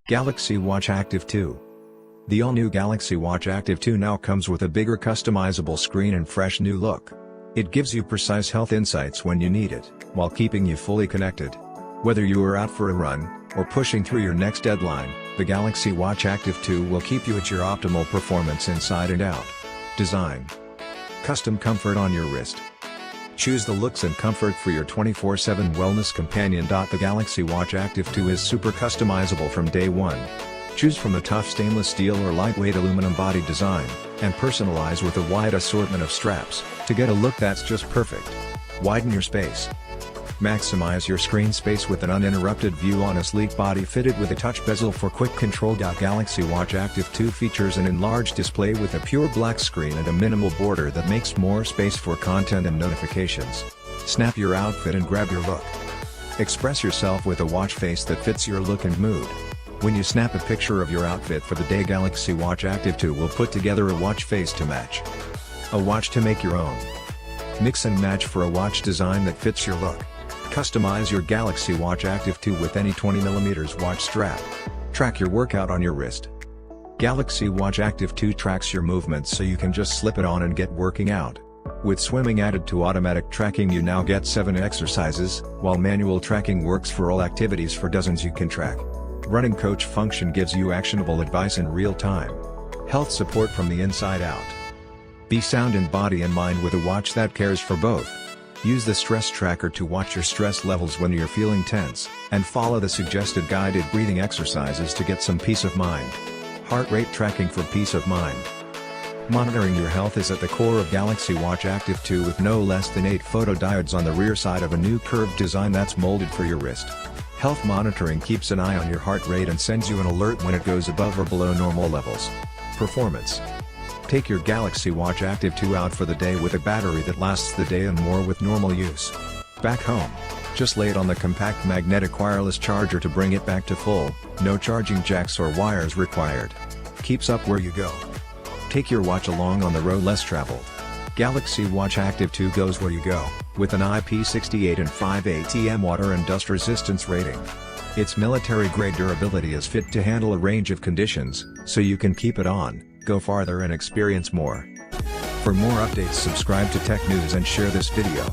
Galaxy Watch Active 2. The all-new Galaxy Watch Active 2 now comes with a bigger customizable screen and fresh new look. It gives you precise health insights when you need it, while keeping you fully connected. Whether you are out for a run, or pushing through your next deadline, the Galaxy Watch Active 2 will keep you at your optimal performance inside and out. Design. Custom comfort on your wrist. Choose the looks and comfort for your 24/7 wellness companion. The Galaxy Watch Active 2 is super customizable from day one. Choose from a tough stainless steel or lightweight aluminum body design, and personalize with a wide assortment of straps, to get a look that's just perfect. Widen your space. Maximize your screen space with an uninterrupted view on a sleek body fitted with a touch bezel for quick control. Galaxy Watch Active 2 features an enlarged display with a pure black screen and a minimal border that makes more space for content and notifications. Snap your outfit and grab your look. Express yourself with a watch face that fits your look and mood. When you snap a picture of your outfit for the day, Galaxy Watch Active 2 will put together a watch face to match. A watch to make your own. Mix and match for a watch design that fits your look. Customize your Galaxy Watch Active 2 with any 20mm watch strap. Track your workout on your wrist. Galaxy Watch Active 2 tracks your movements so you can just slip it on and get working out. With swimming added to automatic tracking, you now get 7 exercises, while manual tracking works for all activities for dozens you can track. Running coach function gives you actionable advice in real time. Health support from the inside out. Be sound in body and mind with a watch that cares for both. Use the stress tracker to watch your stress levels when you're feeling tense, and follow the suggested guided breathing exercises to get some peace of mind. Heart rate tracking for peace of mind. Monitoring your health is at the core of Galaxy Watch Active 2 with no less than 8 photodiodes on the rear side of a new curved design that's molded for your wrist. Health monitoring keeps an eye on your heart rate and sends you an alert when it goes above or below normal levels. Performance. Take your Galaxy Watch Active 2 out for the day with a battery that lasts the day and more with normal use. Back home, just lay it on the compact magnetic wireless charger to bring it back to full, no charging jacks or wires required. Keeps up where you go. Take your watch along on the road less traveled. Galaxy Watch Active 2 goes where you go, with an IP68 and 5 ATM water and dust resistance rating. Its military-grade durability is fit to handle a range of conditions, so you can keep it on, go farther and experience more. For more updates, subscribe to Tech News and share this video.